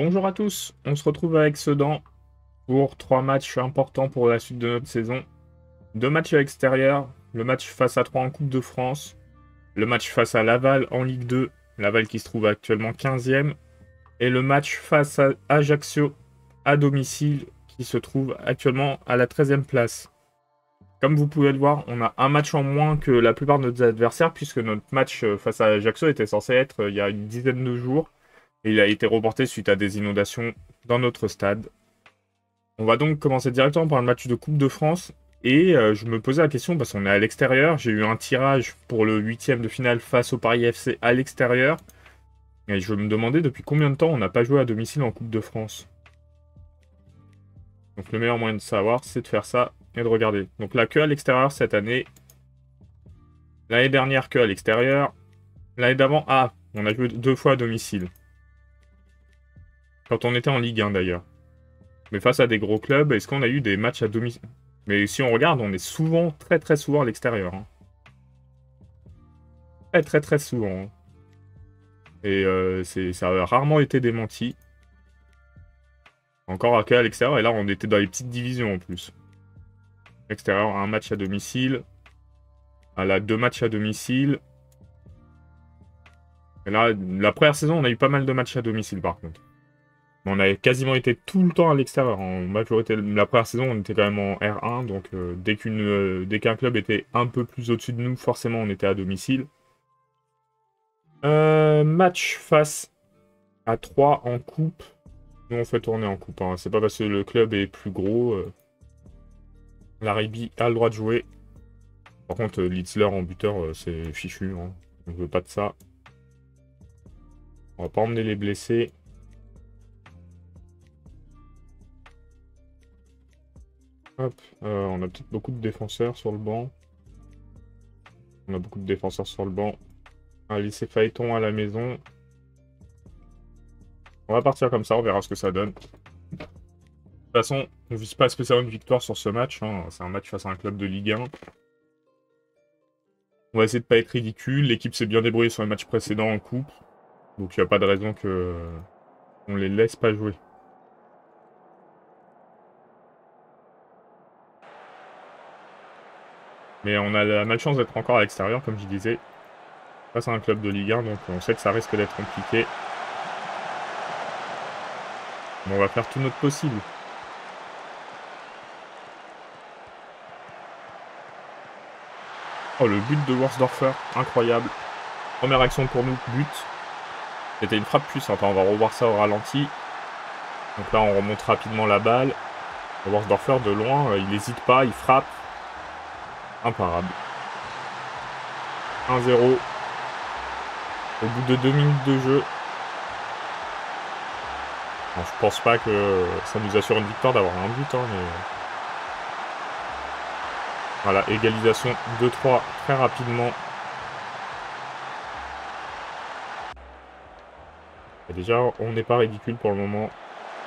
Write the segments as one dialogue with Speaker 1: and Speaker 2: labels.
Speaker 1: Bonjour à tous, on se retrouve avec Sedan pour 3 matchs importants pour la suite de notre saison. 2 matchs à l'extérieur, le match face à 3 en Coupe de France, le match face à Laval en Ligue 2, Laval qui se trouve actuellement 15e, et le match face à Ajaccio à domicile qui se trouve actuellement à la 13e place. Comme vous pouvez le voir, on a un match en moins que la plupart de nos adversaires puisque notre match face à Ajaccio était censé être il y a une dizaine de jours. Et il a été reporté suite à des inondations dans notre stade. On va donc commencer directement par le match de Coupe de France. Et je me posais la question, parce qu'on est à l'extérieur, j'ai eu un tirage pour le 8e de finale face au Paris FC à l'extérieur. Et je me demandais depuis combien de temps on n'a pas joué à domicile en Coupe de France. Donc le meilleur moyen de savoir, c'est de faire ça et de regarder. Donc là, que à l'extérieur cette année. L'année dernière, que à l'extérieur. L'année d'avant, on a joué 2 fois à domicile. Quand on était en Ligue 1 d'ailleurs. Mais face à des gros clubs, est-ce qu'on a eu des matchs à domicile? Mais si on regarde, on est souvent, très souvent à l'extérieur. Hein. Très souvent. Hein. Et ça a rarement été démenti. Encore à l'extérieur, et là on était dans les petites divisions en plus. Extérieur, un match à domicile. À la 2 matchs à domicile. Et là, la première saison, on a eu pas mal de matchs à domicile par contre. On a quasiment été tout le temps à l'extérieur. En majorité, la première saison, on était quand même en R1. Donc, dès qu'un club était un peu plus au-dessus de nous, forcément, on était à domicile. Match face à 3 en coupe. Nous, on fait tourner en coupe. Hein. C'est pas parce que le club est plus gros. La Rugby a le droit de jouer. Par contre, Litzler en buteur, c'est fichu. Hein. On veut pas de ça. On va pas emmener les blessés. Hop, on a peut-être beaucoup de défenseurs sur le banc. On a beaucoup de défenseurs sur le banc. On va laisser Phaéton à la maison. On va partir comme ça, on verra ce que ça donne. De toute façon, on ne vise pas spécialement une victoire sur ce match. Hein. C'est un match face à un club de Ligue 1. On va essayer de ne pas être ridicule. L'équipe s'est bien débrouillée sur les matchs précédents en coupe. Donc il n'y a pas de raison qu'on les laisse pas jouer. Mais on a la malchance d'être encore à l'extérieur, comme je disais. Face à un club de Ligue 1, donc on sait que ça risque d'être compliqué. Mais on va faire tout notre possible. Oh, le but de Worsdorfer, incroyable. Première action pour nous, but. C'était une frappe puissante, on va revoir ça au ralenti. Donc là, on remonte rapidement la balle. Worsdorfer, de loin, il n'hésite pas, il frappe. Imparable. 1-0. Au bout de 2 minutes de jeu. Alors, je pense pas que ça nous assure une victoire d'avoir un but, hein, mais... Voilà, égalisation 2-3 très rapidement. Et déjà, on n'est pas ridicule pour le moment.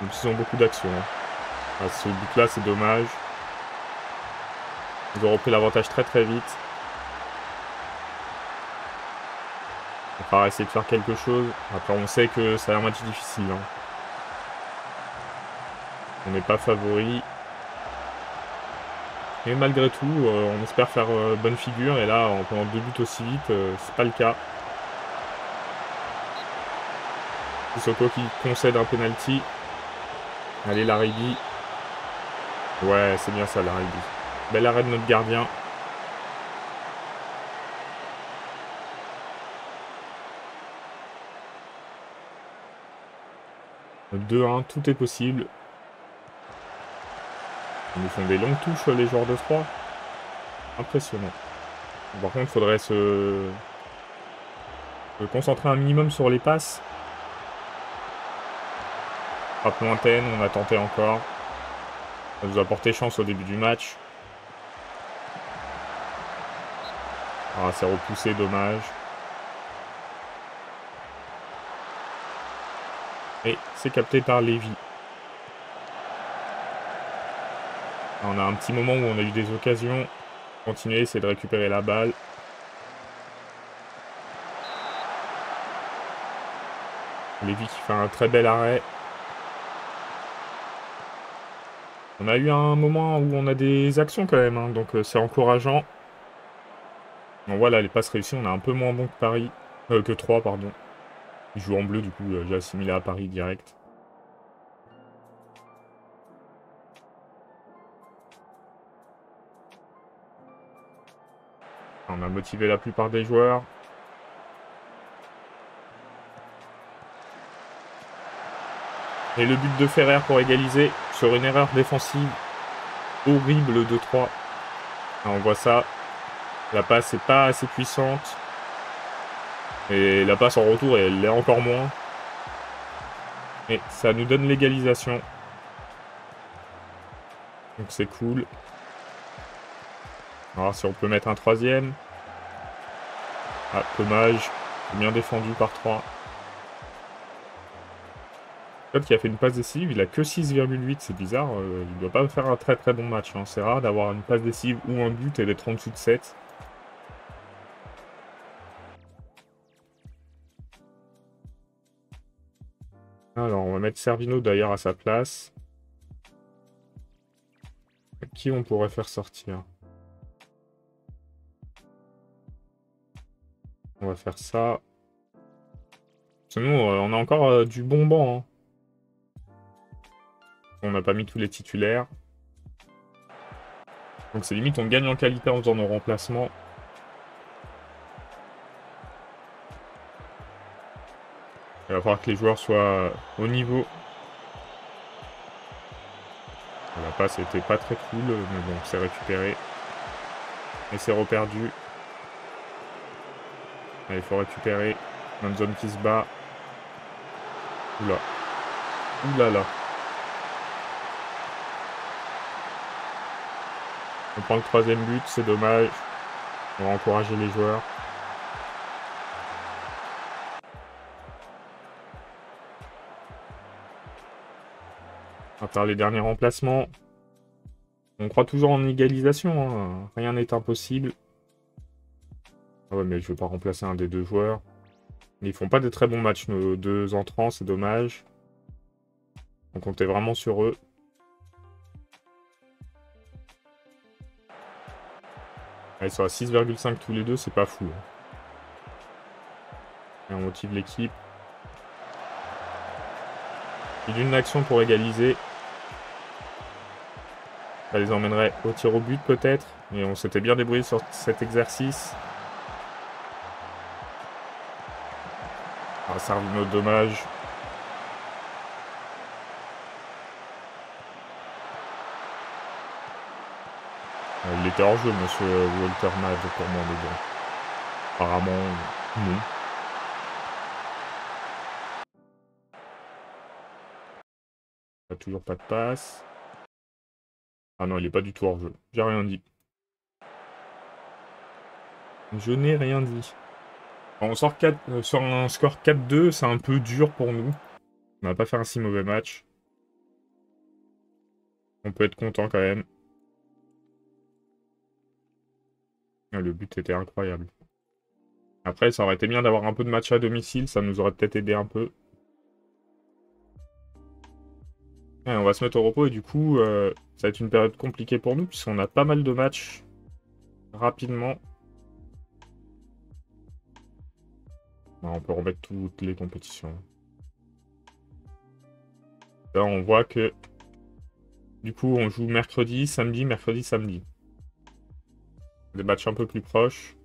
Speaker 1: Ils ont beaucoup d'actions. Hein. Ce but-là, c'est dommage. Ils ont repris l'avantage très vite. On va essayer de faire quelque chose. Après, on sait que c'est un match difficile. Hein. On n'est pas favori. Et malgré tout, on espère faire bonne figure. Et là, en prenant 2 buts aussi vite, c'est pas le cas. Sissoko qui concède un penalty. Allez, la Rugby. Ouais, c'est bien ça, la Rugby. Bel arrêt de notre gardien. Le 2-1, tout est possible. Ils nous font des longues touches, les joueurs de 3. Impressionnant. Par contre, il faudrait se concentrer un minimum sur les passes. Frappe lointaine, on a tenté encore. Ça nous a porté chance au début du match. Ah, c'est repoussé, dommage. Et c'est capté par Lévy. On a un petit moment où on a eu des occasions. Continuer, essayer de récupérer la balle. Lévy qui fait un très bel arrêt. On a eu un moment où on a des actions quand même, hein, donc c'est encourageant. On voit là les passes réussies, on est un peu moins bon que Paris. Que 3, pardon. Il joue en bleu, du coup j'ai assimilé à Paris direct. On a motivé la plupart des joueurs. Et le but de Ferrer pour égaliser sur une erreur défensive horrible de 3. On voit ça. La passe n'est pas assez puissante. Et la passe en retour, elle l'est encore moins. Et ça nous donne l'égalisation. Donc c'est cool. On va voir si on peut mettre un troisième. Ah, dommage. Bien défendu par 3. L'autre qui a fait une passe décisive, il a que 6,8, c'est bizarre. Il doit pas faire un très très bon match, hein. C'est rare d'avoir une passe décisive ou un but et d'être en dessous de 7. Alors, on va mettre Servino d'ailleurs à sa place. Qui on pourrait faire sortir? On va faire ça. Sinon, on a encore du bon banc, hein. On n'a pas mis tous les titulaires. Donc c'est limite, on gagne en qualité en faisant nos remplacements. Il va falloir que les joueurs soient au niveau. La passe était pas très cool, mais bon, c'est récupéré. Et c'est reperdu. Allez, il faut récupérer. Manzon qui se bat. Oula. Oula là. On prend le troisième but, c'est dommage. On va encourager les joueurs. On va faire les derniers remplacements. On croit toujours en égalisation, hein. Rien n'est impossible. Ah ouais, mais je ne veux pas remplacer un des deux joueurs. Ils font pas de très bons matchs, nos deux entrants, c'est dommage. On comptait vraiment sur eux. Ils sont à 6,5 tous les deux, c'est pas fou, hein. Et on motive l'équipe. Il y a une action pour égaliser. Ça les emmènerait au tir au but peut-être. Et on s'était bien débrouillé sur cet exercice. Ah, Servino, dommage. Il était hors jeu, monsieur Walter Mad, pour moi, mais bon. Apparemment, non. Toujours pas de passe. Ah non, il est pas du tout hors jeu. J'ai rien dit. Je n'ai rien dit. On sort 4, sur un score 4-2, c'est un peu dur pour nous. On n'a pas fait un si mauvais match. On peut être content quand même. Ah, le but était incroyable. Après, ça aurait été bien d'avoir un peu de match à domicile, ça nous aurait peut-être aidé un peu. Ouais, on va se mettre au repos et du coup, ça va être une période compliquée pour nous, puisqu'on a pas mal de matchs rapidement. On peut remettre toutes les compétitions. Là, on voit que du coup, on joue mercredi, samedi, samedi. Des matchs un peu plus proches.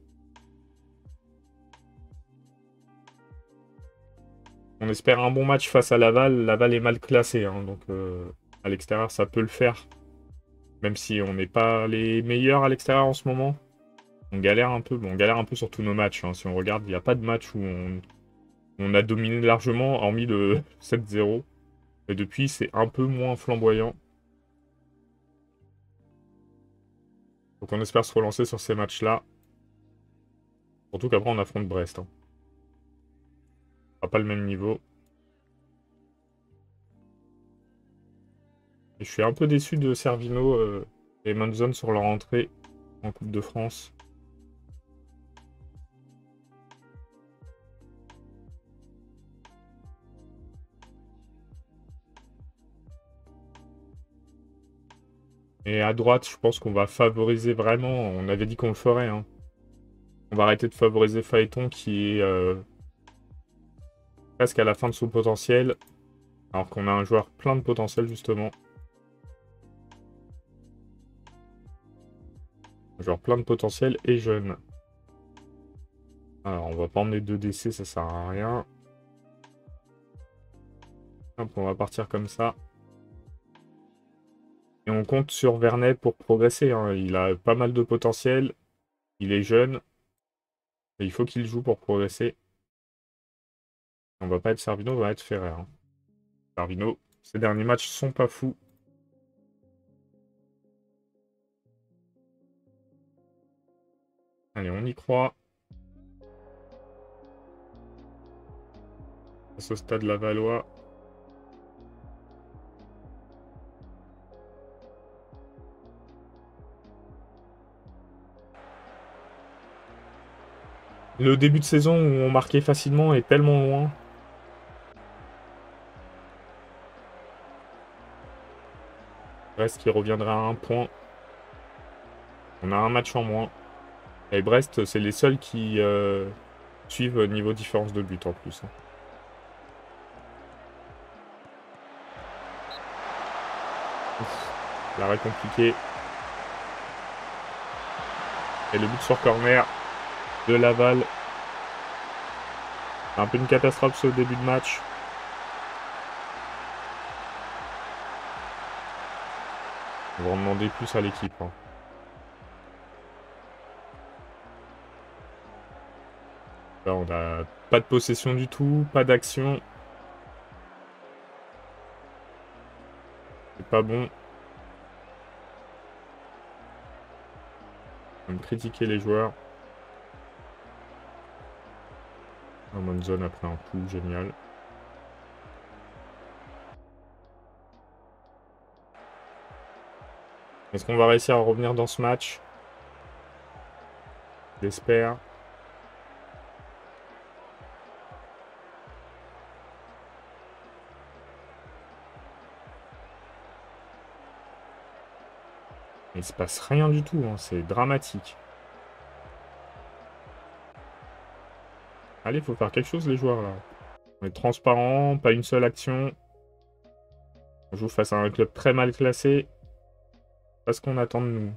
Speaker 1: On espère un bon match face à Laval. Laval est mal classé, hein, donc à l'extérieur, ça peut le faire. Même si on n'est pas les meilleurs à l'extérieur en ce moment. On galère un peu. Bon, on galère un peu sur tous nos matchs, hein. Si on regarde, il n'y a pas de match où on a dominé largement, hormis le 7-0. Et depuis, c'est un peu moins flamboyant. Donc on espère se relancer sur ces matchs-là. Surtout qu'après, on affronte Brest, hein. Pas le même niveau. Et je suis un peu déçu de Servino et Manzon sur leur entrée en Coupe de France. Et à droite, je pense qu'on va favoriser vraiment. On avait dit qu'on le ferait, hein. On va arrêter de favoriser Phaéton qui est presque à la fin de son potentiel. Alors qu'on a un joueur plein de potentiel, justement. Un joueur plein de potentiel et jeune. Alors, on va pas emmener 2 DC, ça sert à rien. Hop, on va partir comme ça. Et on compte sur Vernet pour progresser, hein. Il a pas mal de potentiel. Il est jeune. Et il faut qu'il joue pour progresser. On va pas être Servino, on va être Ferrer, hein. Servino, ces derniers matchs sont pas fous. Allez, on y croit. À ce stade Lavallois. Le début de saison où on marquait facilement est tellement loin. Brest qui reviendra à 1 point. On a un match en moins. Et Brest, c'est les seuls qui suivent niveau différence de but en plus, hein. L'arrêt compliqué. Et le but sur corner de Laval. C'est un peu une catastrophe ce début de match. On va en demander plus à l'équipe, hein. Là, on n'a pas de possession du tout, pas d'action. C'est pas bon. On va critiquer les joueurs. Un bonne zone après un coup, génial. Est-ce qu'on va réussir à revenir dans ce match? J'espère. Il se passe rien du tout, hein. C'est dramatique. Allez, faut faire quelque chose les joueurs là. On est transparent, pas une seule action. On joue face à un club très mal classé. Pas ce qu'on attend de nous.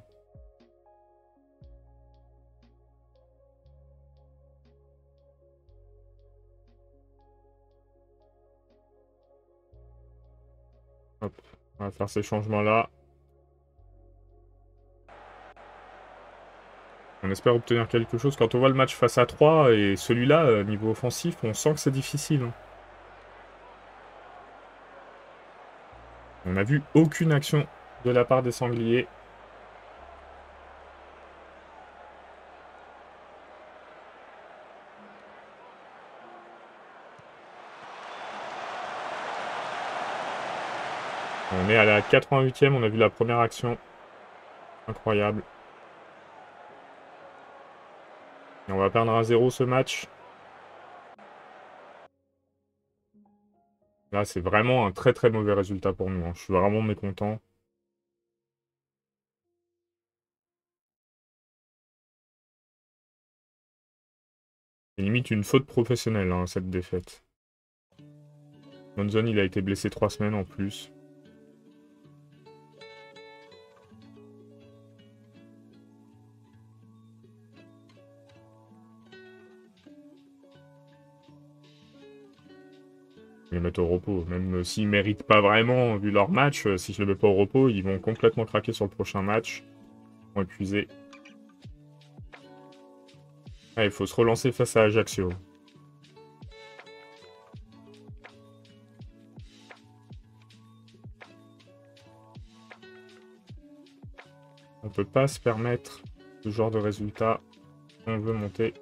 Speaker 1: Hop, on va faire ces changements-là. On espère obtenir quelque chose. Quand on voit le match face à 3 et celui-là, niveau offensif, on sent que c'est difficile, hein. On n'a vu aucune action de la part des Sangliers. On est à la 88e, on a vu la première action. Incroyable. Et on va perdre 1-0 ce match. Là, c'est vraiment un très très mauvais résultat pour nous, hein. Je suis vraiment mécontent. C'est limite une faute professionnelle, hein, cette défaite. Monzon, il a été blessé 3 semaines en plus. Je vais le mettre au repos. Même s'ils ne méritent pas vraiment, vu leur match, si je le mets pas au repos, ils vont complètement craquer sur le prochain match. Ils vont épuiser. Ah, il faut se relancer face à Ajaccio. On peut pas se permettre ce genre de résultat. On veut monter.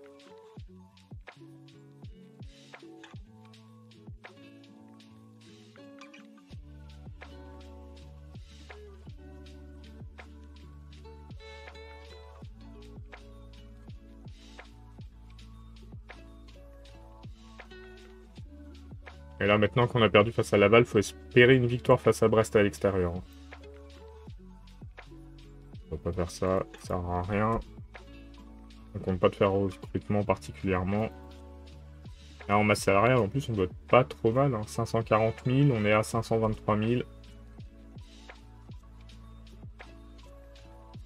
Speaker 1: Et là, maintenant qu'on a perdu face à Laval, il faut espérer une victoire face à Brest à l'extérieur. va pas faire ça, ça sert à rien. On compte pas de faire recrutement particulièrement. Là, en masse salariale, en plus, on doit être pas trop mal. Hein. 540 000, on est à 523 000.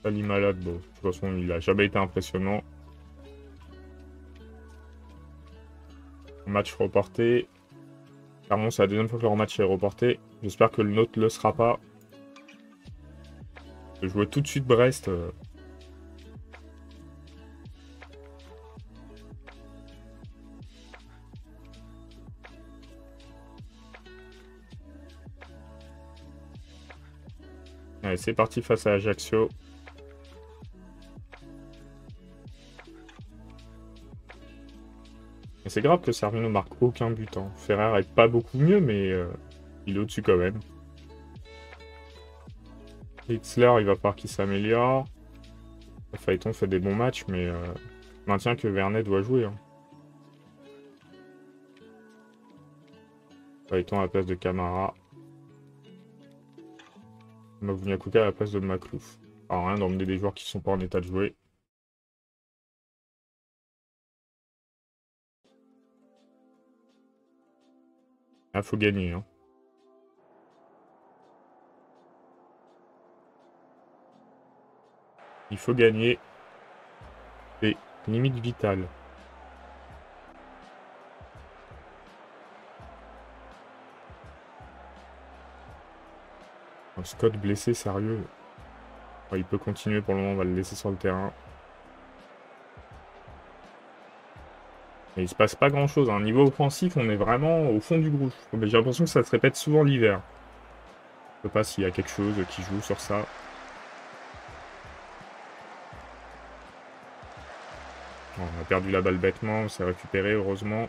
Speaker 1: Ali Malade, bon, de toute façon, il a jamais été impressionnant. Match reporté. Clairement, c'est la deuxième fois que leur match est reporté. J'espère que le nôtre le sera pas. Je jouais tout de suite Brest. Allez, c'est parti face à Ajaccio. C'est grave que Servino marque aucun but. Hein. Ferrer est pas beaucoup mieux, mais il est au-dessus quand même. Hitzler, il va falloir qu'il s'améliore. Phaéton fait des bons matchs, mais maintient que Vernet doit jouer. Hein. Phaéton à la place de Camara. Mavunyakuta à la place de Maclouf. Alors rien d'emmener des joueurs qui sont pas en état de jouer. Ah, faut gagner. Hein. Il faut gagner. C'est limite vitale. Scott blessé, sérieux. Ouais, il peut continuer pour le moment, on va le laisser sur le terrain. Et il se passe pas grand chose. Hein. Niveau offensif, on est vraiment au fond du groupe. Mais j'ai l'impression que ça se répète souvent l'hiver. Je sais pas s'il y a quelque chose qui joue sur ça. Bon, on a perdu la balle bêtement, on s'est récupéré heureusement.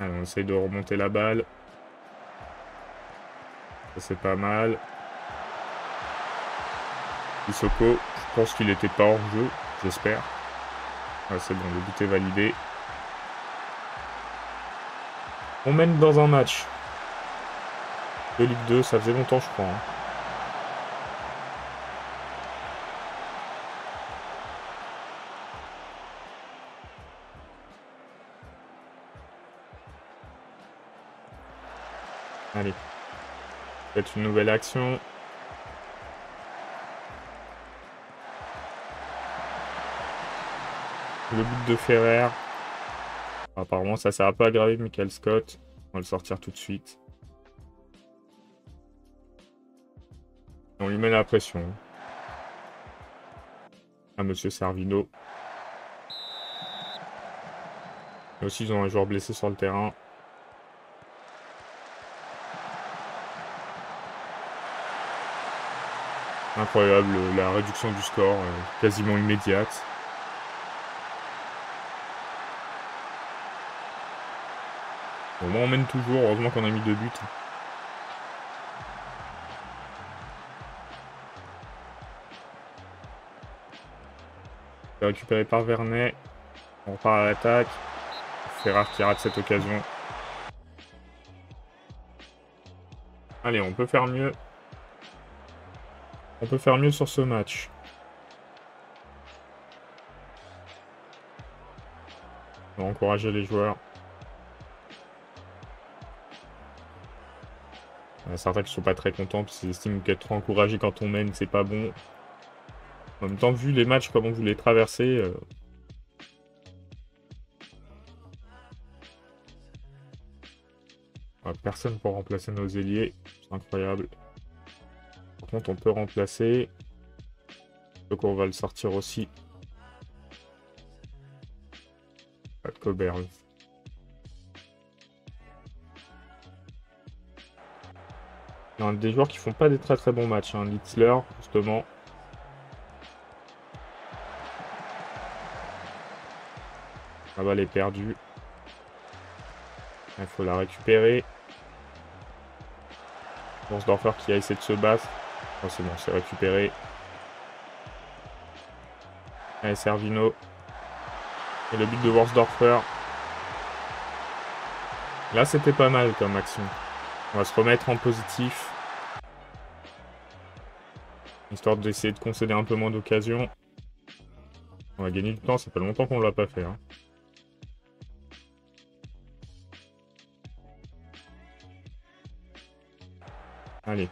Speaker 1: Allez, on essaye de remonter la balle. Ça c'est pas mal. Sissoko, je pense qu'il était pas hors jeu, j'espère. Ah, c'est bon, le but est validé. On mène dans un match de Ligue 2, ça faisait longtemps je crois. Hein. Allez. Peut-être une nouvelle action. Le but de Ferrer. Apparemment, ça s'est un peu aggravé Michael Scott. On va le sortir tout de suite. On lui met la pression. À Monsieur Servino. Et aussi, ils ont un joueur blessé sur le terrain. Incroyable, la réduction du score, quasiment immédiate. Bon, moi on mène toujours, heureusement qu'on a mis 2 buts. C'est récupéré par Vernet. On repart à l'attaque. Ferrer qui rate cette occasion. Allez, on peut faire mieux. On peut faire mieux sur ce match. On va encourager les joueurs. Il y en a certains qui sont pas très contents parce qu'ils estiment qu'être trop encouragé quand on mène, c'est pas bon. En même temps, vu les matchs, comment vous les traversez... personne pour remplacer nos ailiers. C'est incroyable. Par contre, on peut remplacer. Donc on va le sortir aussi. Coberle. Il y a des joueurs qui font pas des très bons matchs. Hein. Litzler, justement. La balle est perdue. Il faut la récupérer. Worsdorfer qui a essayé de se battre. Oh, c'est bon, c'est récupéré. Allez, Servino. Et le but de Worsdorfer. Là, c'était pas mal comme action. On va se remettre en positif. Histoire d'essayer de concéder un peu moins d'occasions. On va gagner du temps, ça fait longtemps qu'on ne l'a pas fait. Hein. Allez.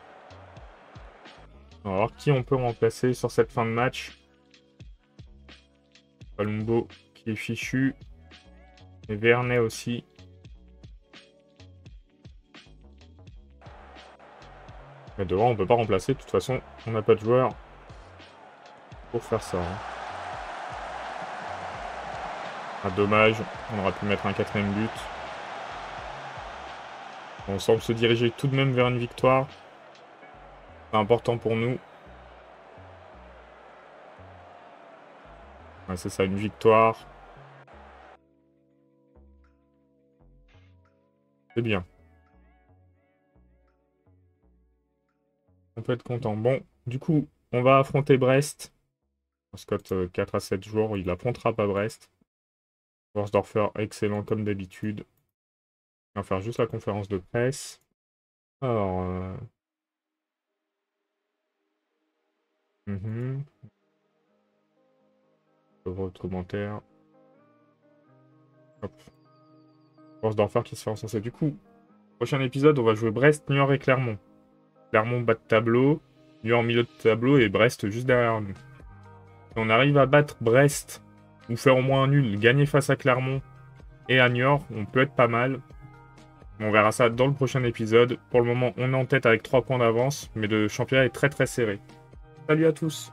Speaker 1: On va voir qui on peut remplacer sur cette fin de match. Palumbo qui est fichu. Et Vernet aussi. Mais devant, on peut pas remplacer. De toute façon, on n'a pas de joueur pour faire ça. Hein. Ah, dommage. On aurait pu mettre un 4ème but. On semble se diriger tout de même vers une victoire. C'est important pour nous. Ouais, c'est ça, une victoire. C'est bien. On peut être content. Bon, du coup, on va affronter Brest. Scott, 4 à 7 jours, il affrontera pas Brest. Worsdorfer, excellent comme d'habitude. On va faire juste la conférence de presse. Alors... Votre commentaire. Hop. Worsdorfer qui se fait encenser. Du coup, prochain épisode, on va jouer Brest, Niort et Clermont. Clermont bas de tableau, Niort milieu de tableau et Brest juste derrière nous. Si on arrive à battre Brest, ou faire au moins un nul, gagner face à Clermont et à Niort, on peut être pas mal. On verra ça dans le prochain épisode. Pour le moment, on est en tête avec 3 points d'avance, mais le championnat est très très serré. Salut à tous!